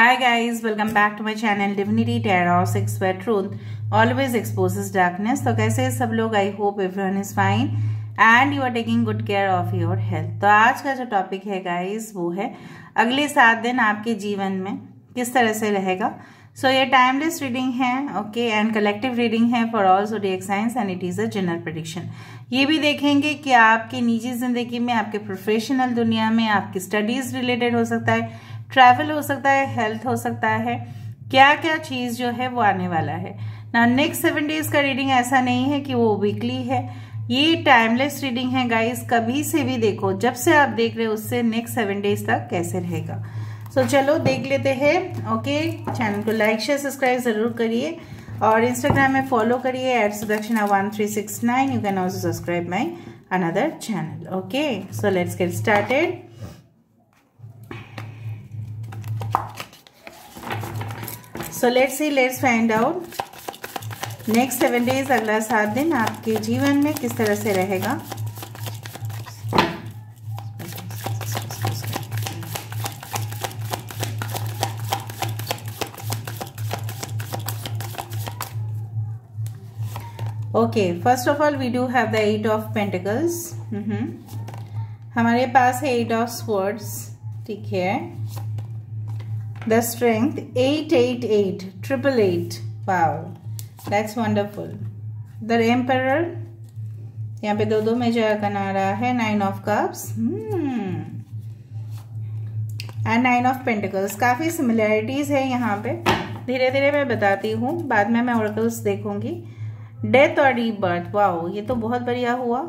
Hi guys, welcome back to my channel Divinity Tarot 6 where truth always exposes darkness। तो कैसे हैं सब लोग? I hope everyone is fine and you are taking good care of your health. तो आज का जो topic है गाइस वो है अगले 7 दिन आपके जीवन में किस तरह से रहेगा। सो ये टाइमलेस रीडिंग है, ओके, एंड कलेक्टिव रीडिंग है for all zodiac science and it is a general prediction. ये भी देखेंगे कि आपकी निजी जिंदगी में, आपके प्रोफेशनल दुनिया में, आपकी स्टडीज रिलेटेड हो सकता है, ट्रैवल हो सकता है, हेल्थ हो सकता है, क्या क्या चीज जो है वो आने वाला है ना। नेक्स्ट 7 डेज का रीडिंग ऐसा नहीं है कि वो वीकली है, ये टाइमलेस रीडिंग है गाइस। कभी से भी देखो, जब से आप देख रहे हो उससे नेक्स्ट 7 डेज तक कैसे रहेगा। सो चलो देख लेते हैं। ओके, चैनल को लाइक शेयर सब्सक्राइब जरूर करिए और इंस्टाग्राम में फॉलो करिए @sudakshinah1369। You can also subscribe my another channel. Okay, so let's get started. So let's see, let's find out next 7 days, अगला 7 दिन आपके जीवन में किस तरह से रहेगा। Okay, first of all we do have the 8 of pentacles. हमारे पास है 8 ऑफ स्वर्ड्स, ठीक है। The strength 888 888, wow, that's wonderful। The emperor, यहाँ पे दो में जो करना रहा है 9 of cups and 9 of pentacles। काफी सिमिलैरिटीज है यहाँ पे, धीरे धीरे मैं बताती हूँ, बाद में मैं ऑरेकल्स देखूंगी। डेथ और रीबर्थ, वाओ, ये तो बहुत बढ़िया हुआ।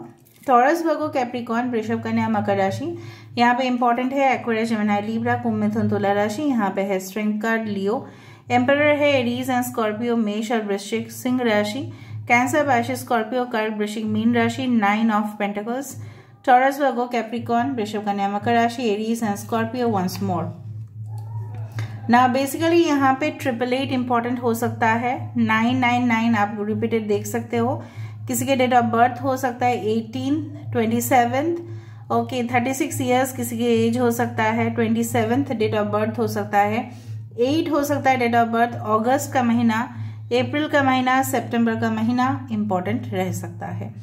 टॉरस, वर्गो, कैप्रिकॉर्न, वृषभ, कन्या, मकर राशि। यहाँ पे इंपॉर्टेंट है एक्वेरियस, जेमिनी, लिब्रा, कुंभ, मिथुन, तुला राशि। यहाँ पे है स्ट्रेंथ कार्ड लियो। एम्परर है एरीज एंड स्कॉर्पियो, मेष और वृश्चिक, सिंह राशि। कैंसर, वाशी, स्कॉर्पियो, कर्क, वृश्चिक, मीन राशि। 9 of pentacles. Taurus, Virgo, Capricorn, वृषभ, कन्या, मकर राशि, Aries and Scorpio once more. ना बेसिकली यहाँ पे 888 इंपॉर्टेंट हो सकता है। 999 आप रिपीटेड देख सकते हो। किसी के डेट ऑफ बर्थ हो सकता है 18, 27, ओके, 36 ईयर्स किसी के एज हो सकता है। 27 डेट ऑफ बर्थ हो सकता है। 8 हो सकता है डेट ऑफ बर्थ। अगस्त का महीना, अप्रैल का महीना, सितंबर का महीना इंपॉर्टेंट रह सकता है।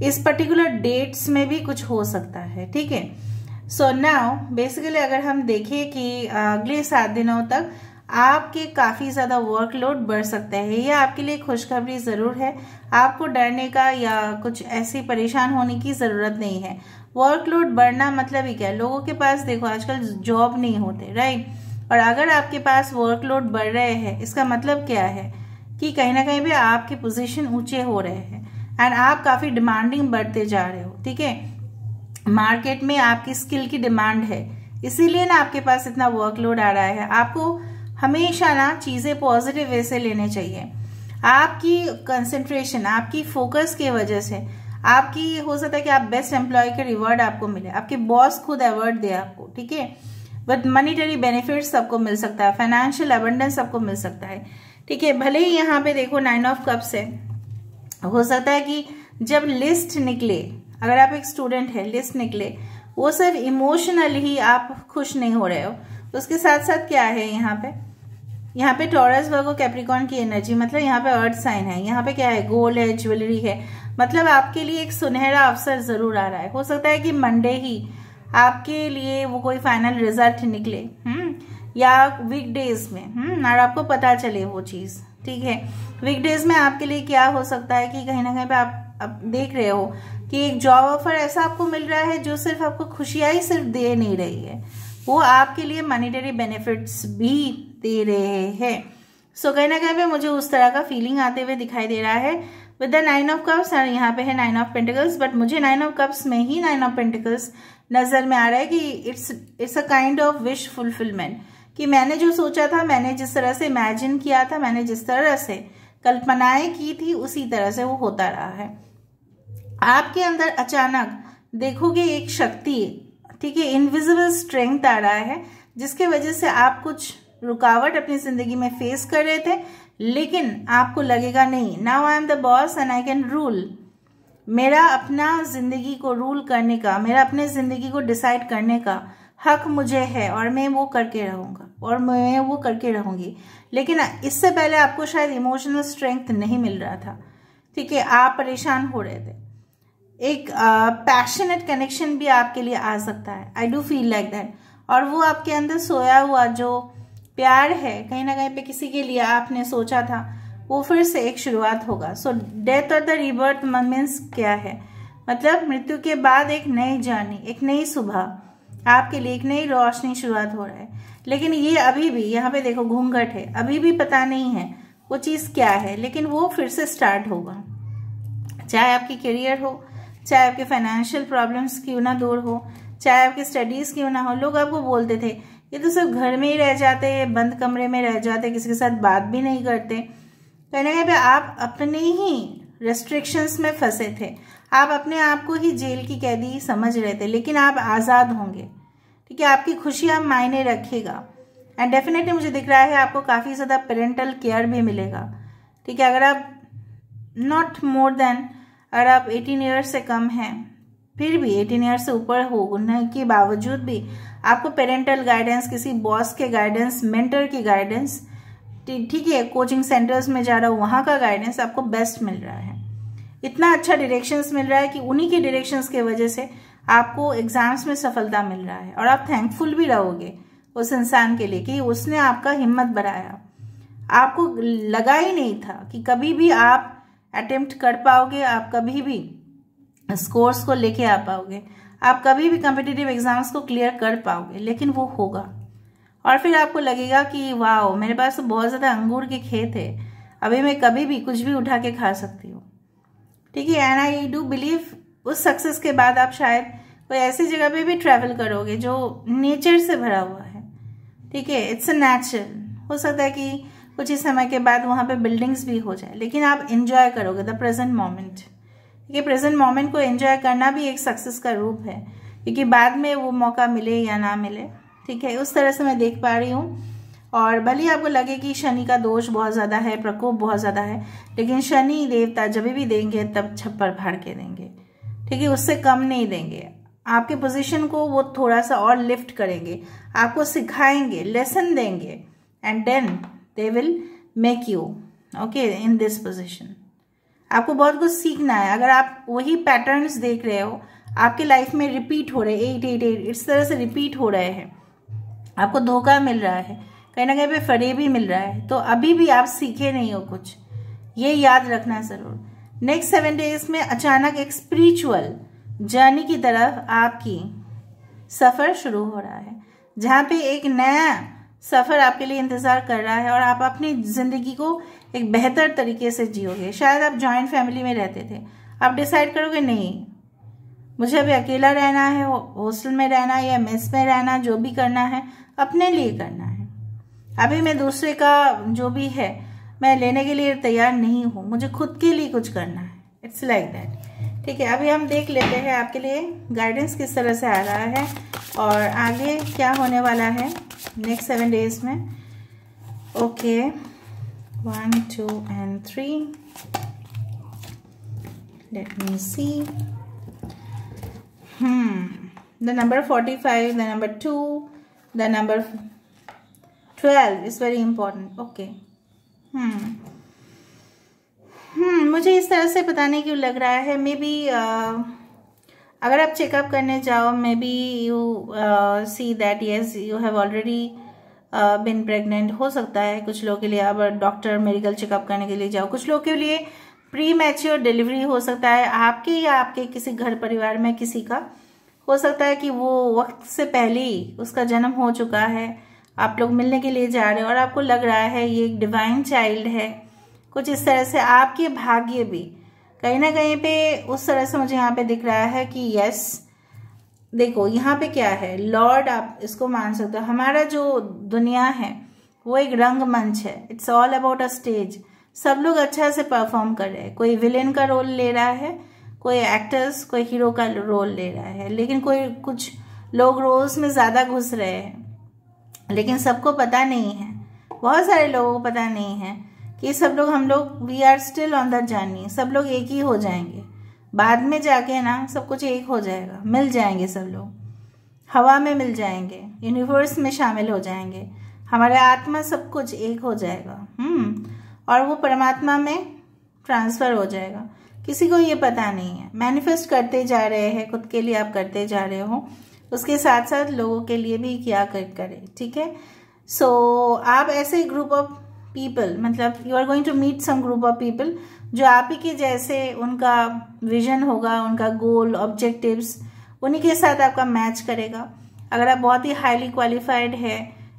इस पर्टिकुलर डेट्स में भी कुछ हो सकता है, ठीक है। सो नाउ बेसिकली अगर हम देखें कि अगले 7 दिनों तक आपके काफी ज्यादा वर्कलोड बढ़ सकता है, यह आपके लिए खुशखबरी जरूर है। आपको डरने का या कुछ ऐसी परेशान होने की जरूरत नहीं है। वर्कलोड बढ़ना मतलब ही क्या है, लोगों के पास देखो आजकल जॉब नहीं होते, राइट। और अगर आपके पास वर्कलोड बढ़ रहे हैं, इसका मतलब क्या है कि कहीं ना कहीं भी आपके पोजीशन ऊंचे हो रहे हैं एंड आप काफी डिमांडिंग बढ़ते जा रहे हो, ठीक है। मार्केट में आपकी स्किल की डिमांड है, इसीलिए ना आपके पास इतना वर्कलोड आ रहा है। आपको हमेशा ना चीजें पॉजिटिव वे से लेने चाहिए। आपकी कंसंट्रेशन, आपकी फोकस की वजह से आपकी हो सकता है कि आप बेस्ट एम्प्लॉय के रिवॉर्ड आपको मिले, आपके बॉस खुद अवार्ड दे आपको, ठीक है। बट मनीटरी बेनिफिट्स सबको मिल सकता है, फाइनेंशियल अबंडेंस सबको मिल सकता है, ठीक है। भले ही यहाँ पे देखो 9 ऑफ कप्स है, हो सकता है कि जब लिस्ट निकले, अगर आप एक स्टूडेंट है, लिस्ट निकले, वो सिर्फ इमोशनल ही आप खुश नहीं हो रहे हो। उसके साथ साथ क्या है यहाँ पे टॉरस, वर्गो, कैप्रिकॉर्न की एनर्जी, मतलब यहाँ पे अर्थ साइन है। यहाँ पे क्या है, गोल्ड है, ज्वेलरी है, मतलब आपके लिए एक सुनहरा अवसर जरूर आ रहा है। हो सकता है कि मंडे ही आपके लिए वो कोई फाइनल रिजल्ट निकले, या वीकडेज में, और आपको पता चले वो चीज, ठीक है। वीकडेज में आपके लिए क्या हो सकता है कि कहीं ना कहीं पे आप देख रहे हो कि एक जॉब ऑफर ऐसा आपको मिल रहा है जो सिर्फ आपको खुशियां ही सिर्फ दे नहीं रही है, वो आपके लिए मॉनेटरी बेनिफिट्स भी दे रहे हैं। सो कहीं ना कहीं पे मुझे उस तरह का फीलिंग आते हुए दिखाई दे रहा है विद द 9 ऑफ कप्स। और यहाँ पे है 9 ऑफ पेंटिकल्स, बट मुझे 9 ऑफ कप्स में ही 9 ऑफ पेंटिकल्स नजर में आ रहा है कि it's a kind of wish fulfilment, कि मैंने जो सोचा था, मैंने जिस तरह से इमेजिन किया था, मैंने जिस तरह से कल्पनाएं की थी, उसी तरह से वो होता रहा है। आपके अंदर अचानक देखोगे एक शक्ति, ठीक है, इनविजिबल स्ट्रेंथ आ रहा है, जिसके वजह से आप कुछ रुकावट अपनी जिंदगी में फेस कर रहे थे, लेकिन आपको लगेगा नहीं, now I am the boss and I can rule. मेरा अपना जिंदगी को रूल करने का, मेरा अपने जिंदगी को डिसाइड करने का हक मुझे है और मैं वो करके रहूँगा और मैं वो करके रहूँगी। लेकिन इससे पहले आपको शायद इमोशनल स्ट्रेंथ नहीं मिल रहा था, ठीक है, आप परेशान हो रहे थे। एक पैशनेट कनेक्शन भी आपके लिए आ सकता है, I do feel like that. और वो आपके अंदर सोया हुआ जो प्यार है कहीं ना कहीं पे किसी के लिए आपने सोचा था, वो फिर से एक शुरुआत होगा। सो डेथ और द रीबर्थ मीन्स क्या है, मतलब मृत्यु के बाद एक नई जर्नी, एक नई सुबह आपके लिए, एक नई रोशनी शुरुआत हो रहा है। लेकिन ये अभी भी यहाँ पे देखो घूंघट है, अभी भी पता नहीं है वो चीज़ क्या है, लेकिन वो फिर से स्टार्ट होगा। चाहे आपकी करियर हो, चाहे आपके फाइनेंशियल प्रॉब्लम्स क्यों ना दूर हो, चाहे आपकी स्टडीज़ क्यों ना हो। लोग आपको बोलते थे ये तो सब घर में ही रह जाते हैं, बंद कमरे में रह जाते, किसी के साथ बात भी नहीं करते। कहीं ना कहीं पे आप अपने ही रेस्ट्रिक्शंस में फंसे थे, आप अपने आप को ही जेल की कैदी समझ रहे थे, लेकिन आप आज़ाद होंगे, ठीक है, आपकी खुशियाँ मायने रखेगा। एंड डेफिनेटली मुझे दिख रहा है आपको काफ़ी ज़्यादा पेरेंटल केयर भी मिलेगा, ठीक है। अगर आप नॉट मोर देन, अगर आप 18 ईयर्स से कम हैं, फिर भी 18 ईयर्स से ऊपर होने के बावजूद भी आपको पेरेंटल गाइडेंस, किसी बॉस के गाइडेंस, मेंटर की गाइडेंस, ठीक है, कोचिंग सेंटर्स में जा रहा हूँ वहाँ का गाइडेंस आपको बेस्ट मिल रहा है। इतना अच्छा डायरेक्शंस मिल रहा है कि उन्हीं के डायरेक्शंस के वजह से आपको एग्जाम्स में सफलता मिल रहा है। और आप थैंकफुल भी रहोगे उस इंसान के लिए कि उसने आपका हिम्मत बढ़ाया। आपको लगा ही नहीं था कि कभी भी आप अटेम्प्ट कर पाओगे, आप कभी भी स्कोर्स को लेके आ पाओगे, आप कभी भी कॉम्पिटिटिव एग्जाम्स को क्लियर कर पाओगे, लेकिन वो होगा। और फिर आपको लगेगा कि वाह, मेरे पास तो बहुत ज़्यादा अंगूर के खेत है, अभी मैं कभी भी कुछ भी उठा के खा सकती हूँ, ठीक है। एंड आई डू बिलीव उस सक्सेस के बाद आप शायद कोई ऐसी जगह पे भी ट्रैवल करोगे जो नेचर से भरा हुआ है, ठीक है, इट्स अ नेचुरल। हो सकता है कि कुछ ही समय के बाद वहाँ पे बिल्डिंग्स भी हो जाए, लेकिन आप एंजॉय करोगे द प्रेजेंट मोमेंट, ठीक है। प्रेजेंट मोमेंट को एंजॉय करना भी एक सक्सेस का रूप है, क्योंकि बाद में वो मौका मिले या ना मिले, ठीक है, उस तरह से मैं देख पा रही हूँ। और भले ही आपको लगे कि शनि का दोष बहुत ज़्यादा है, प्रकोप बहुत ज़्यादा है, लेकिन शनि देवता जब भी देंगे तब छप्पर फाड़ के देंगे, ठीक है, उससे कम नहीं देंगे। आपके पोजीशन को वो थोड़ा सा और लिफ्ट करेंगे, आपको सिखाएंगे, लेसन देंगे, and then they will make you okay in this position. आपको बहुत कुछ सीखना है। अगर आप वही पैटर्न्स देख रहे हो आपके लाइफ में रिपीट हो रहे, 888 इस तरह से रिपीट हो रहे हैं, आपको धोखा मिल रहा है, कहीं ना कहीं पे फरेब भी मिल रहा है, तो अभी भी आप सीखे नहीं हो कुछ, ये याद रखना जरूर। नेक्स्ट 7 डेज में अचानक एक स्पिरिचुअल जर्नी की तरफ आपकी सफर शुरू हो रहा है, जहाँ पे एक नया सफर आपके लिए इंतजार कर रहा है और आप अपनी जिंदगी को एक बेहतर तरीके से जियोगे। शायद आप जॉइंट फैमिली में रहते थे, आप डिसाइड करोगे नहीं मुझे अभी अकेला रहना है, हॉस्टल में रहना है या मेस में रहना, जो भी करना है अपने लिए करना है। अभी मैं दूसरे का जो भी है मैं लेने के लिए तैयार नहीं हूँ, मुझे खुद के लिए कुछ करना है। इट्स लाइक दैट, ठीक है। अभी हम देख लेते हैं आपके लिए गाइडेंस किस तरह से आ रहा है और आगे क्या होने वाला है नेक्स्ट 7 डेज में। Okay 1 2 and 3, let me see. The number 45, the number 2, the number 12 is very important. Okay. मुझे इस तरह से पता नहीं क्यों लग रहा है, मे बी अगर आप चेकअप करने जाओ, may be you see that yes you have already been pregnant. हो सकता है कुछ लोगों के लिए आप डॉक्टर मेडिकल चेकअप करने के लिए जाओ, कुछ लोगों के लिए प्री मैच्योर डिलीवरी हो सकता है, आपके या आपके किसी घर परिवार में किसी का हो सकता है कि वो वक्त से पहले ही उसका जन्म हो चुका है, आप लोग मिलने के लिए जा रहे हो और आपको लग रहा है ये एक डिवाइन चाइल्ड है, कुछ इस तरह से। आपके भाग्य भी कहीं ना कहीं पे उस तरह से मुझे यहाँ पे दिख रहा है कि यस, देखो यहाँ पे क्या है, लॉर्ड आप इसको मान सकते हो। हमारा जो दुनिया है वो एक रंगमंच है, it's all about a stage. सब लोग अच्छा से परफॉर्म कर रहे हैं, कोई विलेन का रोल ले रहा है, कोई एक्टर्स कोई हीरो का रोल ले रहा है, लेकिन कुछ लोग रोल्स में ज़्यादा घुस रहे हैं, लेकिन सबको पता नहीं है, बहुत सारे लोगों को पता नहीं है कि सब लोग, हम लोग we are still on the journey, सब लोग एक ही हो जाएंगे बाद में जाके ना, सब कुछ एक हो जाएगा, मिल जाएंगे सब लोग। हवा में मिल जाएंगे, यूनिवर्स में शामिल हो जाएंगे, हमारा आत्मा सब कुछ एक हो जाएगा। और वो परमात्मा में ट्रांसफर हो जाएगा। किसी को ये पता नहीं है। मैनिफेस्ट करते जा रहे हैं, खुद के लिए आप करते जा रहे हो, उसके साथ साथ लोगों के लिए भी किया करें, ठीक है। सो आप ऐसे ग्रुप ऑफ पीपल, मतलब you are going to meet some group of people जो आप ही के जैसे उनका विजन होगा, उनका गोल, ऑब्जेक्टिव्स, उन्हीं के साथ आपका मैच करेगा। अगर आप बहुत ही हाईली क्वालिफाइड है,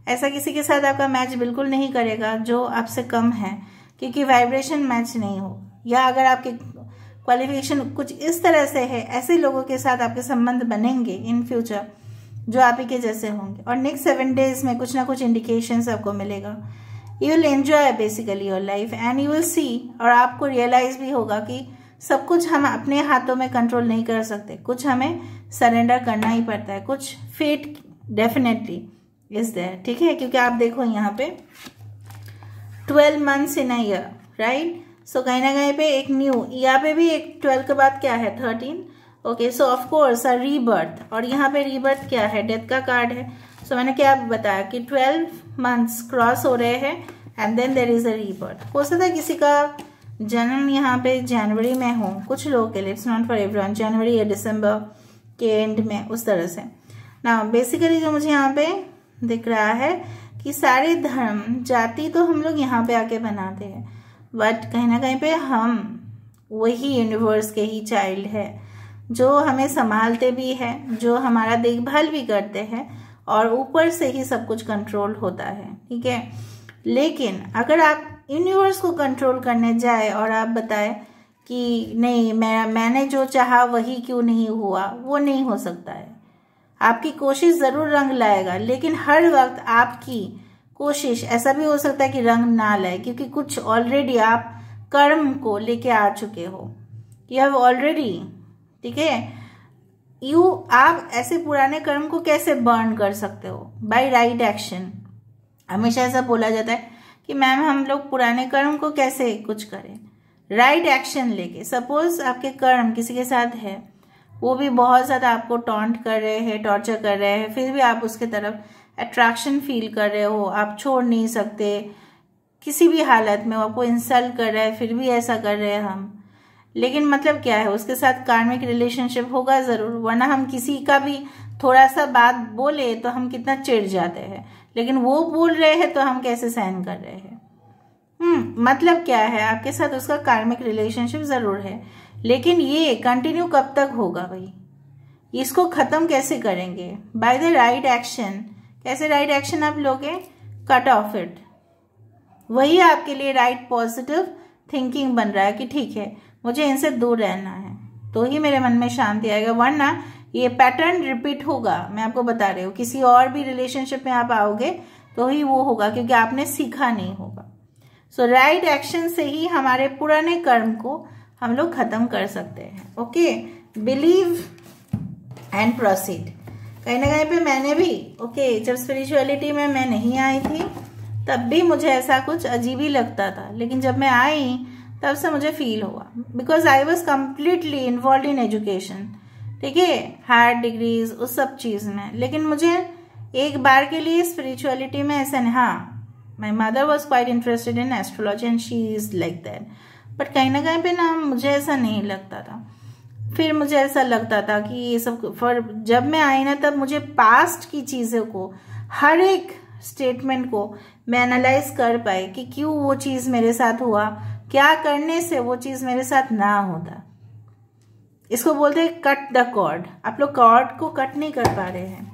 ऐसा किसी के साथ आपका मैच बिल्कुल नहीं करेगा जो आपसे कम है, क्योंकि वाइब्रेशन मैच नहीं हो। या अगर आपके क्वालिफिकेशन कुछ इस तरह से है, ऐसे लोगों के साथ आपके संबंध बनेंगे इन फ्यूचर जो आप ही के जैसे होंगे। और नेक्स्ट 7 डेज में कुछ ना कुछ इंडिकेशंस आपको मिलेगा। You will enjoy basically your life and you will see, और आपको रियलाइज भी होगा कि सब कुछ हम अपने हाथों में कंट्रोल नहीं कर सकते, कुछ हमें सरेंडर करना ही पड़ता है, कुछ फेट डेफिनेटली इज देयर, ठीक है। क्योंकि आप देखो यहाँ पे 12 months in a year, right. So कहीं ना कहीं पे एक न्यू, यहाँ पे भी एक 12 के बाद क्या है 13, okay. So of course a rebirth, और यहाँ पे रीबर्थ क्या है, डेथ का कार्ड है। सो मैंने क्या बताया कि 12 months क्रॉस हो रहे हैं and then there is a rebirth. हो सकता है किसी का जन्म यहाँ पे जनवरी में हो, कुछ लोगों के लिए, इट्स नॉट फॉर एवरीवन, जनवरी या दिसंबर के एंड में, उस तरह से ना। बेसिकली जो मुझे यहाँ पे दिख रहा है कि सारे धर्म जाति तो हम लोग यहाँ पे आके बनाते हैं, बट कहीं ना कहीं पे हम वही यूनिवर्स के ही चाइल्ड है, जो हमें संभालते भी है, जो हमारा देखभाल भी करते हैं, और ऊपर से ही सब कुछ कंट्रोल होता है, ठीक है। लेकिन अगर आप यूनिवर्स को कंट्रोल करने जाए और आप बताए कि नहीं मैंने जो चाहा वही क्यों नहीं हुआ, वो नहीं हो सकता है। आपकी कोशिश जरूर रंग लाएगा, लेकिन हर वक्त आपकी कोशिश ऐसा भी हो सकता है कि रंग ना लाए, क्योंकि कुछ ऑलरेडी आप कर्म को लेके आ चुके हो, यू हैव ऑलरेडी, ठीक है। आप ऐसे पुराने कर्म को कैसे बर्न कर सकते हो, बाय राइट एक्शन। हमेशा ऐसा बोला जाता है कि मैम हम लोग पुराने कर्म को कैसे कुछ करें, राइट एक्शन लेके। सपोज आपके कर्म किसी के साथ है, वो भी बहुत ज्यादा आपको टॉन्ट कर रहे हैं, टॉर्चर कर रहे हैं, फिर भी आप उसके तरफ अट्रैक्शन फील कर रहे हो, आप छोड़ नहीं सकते, किसी भी हालत में वो आपको इंसल्ट कर रहा है, फिर भी ऐसा कर रहे हैं हम। लेकिन मतलब क्या है, उसके साथ कार्मिक रिलेशनशिप होगा जरूर, वरना हम किसी का भी थोड़ा सा बात बोले तो हम कितना चिढ़ जाते हैं, लेकिन वो बोल रहे हैं तो हम कैसे सहन कर रहे हैं। मतलब क्या है, आपके साथ उसका कार्मिक रिलेशनशिप जरूर है, लेकिन ये कंटिन्यू कब तक होगा भाई, इसको खत्म कैसे करेंगे, बाय द राइट एक्शन। कैसे राइट एक्शन आप लोगे, कट ऑफ इट। वही आपके लिए राइट पॉजिटिव थिंकिंग बन रहा है कि ठीक है मुझे इनसे दूर रहना है, तो ही मेरे मन में शांति आएगा, वरना ये पैटर्न रिपीट होगा। मैं आपको बता रही हूँ, किसी और भी रिलेशनशिप में आप आओगे तो ही वो होगा, क्योंकि आपने सीखा नहीं होगा। सो राइट एक्शन से ही हमारे पुराने कर्म को हम लोग खत्म कर सकते हैं, ओके। Believe and proceed. कहीं ना कहीं पे मैंने भी, ओके, जब स्पिरिचुअलिटी में मैं नहीं आई थी तब भी मुझे ऐसा कुछ अजीब ही लगता था, लेकिन जब मैं आई तब से मुझे फील हुआ, because I was completely involve in education, ठीक है, हायर डिग्रीज उस सब चीज में। लेकिन मुझे एक बार के लिए स्पिरिचुअलिटी में ऐसा नहीं, हाँ my mother was quite interested in astrology and she is like that, but कहीं ना कहीं पे ना मुझे ऐसा नहीं लगता था। फिर मुझे ऐसा लगता था कि ये सब, फॉर जब मैं आई ना तब मुझे पास्ट की चीजों को, हर एक स्टेटमेंट को मैं एनालाइज कर पाई कि क्यों वो चीज मेरे साथ हुआ, क्या करने से वो चीज मेरे साथ ना होता। इसको बोलते हैं कट द कॉर्ड। आप लोग कॉर्ड को कट नहीं कर पा रहे हैं,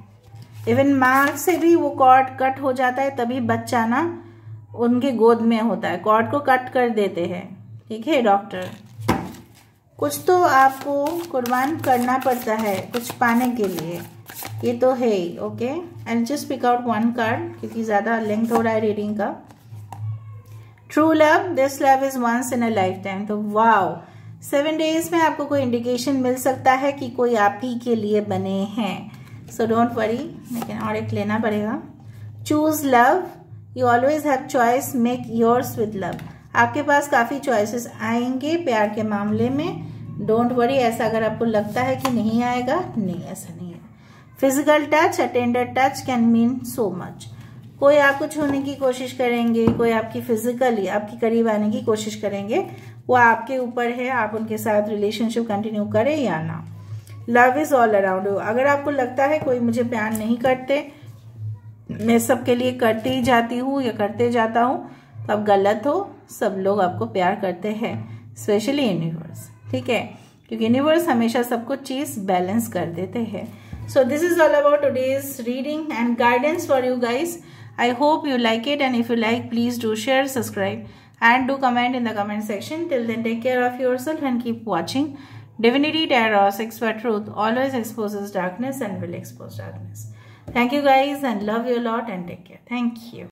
इवन माँ से भी वो कॉर्ड कट हो जाता है, तभी बच्चा ना उनके गोद में होता है, कॉर्ड को कट कर देते हैं, ठीक है डॉक्टर। कुछ तो आपको कुर्बान करना पड़ता है कुछ पाने के लिए, ये तो है ही, okay. I just pick out one card क्योंकि ज्यादा लेंथ हो रहा है रीडिंग का। True love, this love is once in a life time. तो वाओ, 7 डेज में आपको कोई इंडिकेशन मिल सकता है कि कोई आप ही के लिए बने हैं। सो डोंट वरी, लेकिन और एक लेना पड़ेगा। Choose love, you always have choice, make yours with love. आपके पास काफी चॉइसेस आएंगे प्यार के मामले में, डोंट वरी। ऐसा अगर आपको लगता है कि नहीं आएगा, नहीं, ऐसा नहीं है। Physical touch, a tender touch can mean so much. कोई आपको छूने की कोशिश करेंगे, कोई आपकी फिजिकली आपके करीब आने की कोशिश करेंगे, वो आपके ऊपर है, आप उनके साथ रिलेशनशिप कंटिन्यू करें या ना। Love is all around you. अगर आपको लगता है कोई मुझे प्यार नहीं करते, मैं सबके लिए करती ही जाती हूँ या करते जाता हूँ, तो आप गलत हो। सब लोग आपको प्यार करते हैं, स्पेशली यूनिवर्स, ठीक है, क्योंकि यूनिवर्स हमेशा सब कुछ चीज बैलेंस कर देते हैं। So this is all about today's reading and guidance for you guys. I hope you like it, and if you like, please do share, subscribe, and do comment in the comment section. Till then, take care of yourself and keep watching. Divinity, Tarot, Expert Truth always exposes darkness and will expose darkness. Thank you guys, and love you a lot, and take care. Thank you.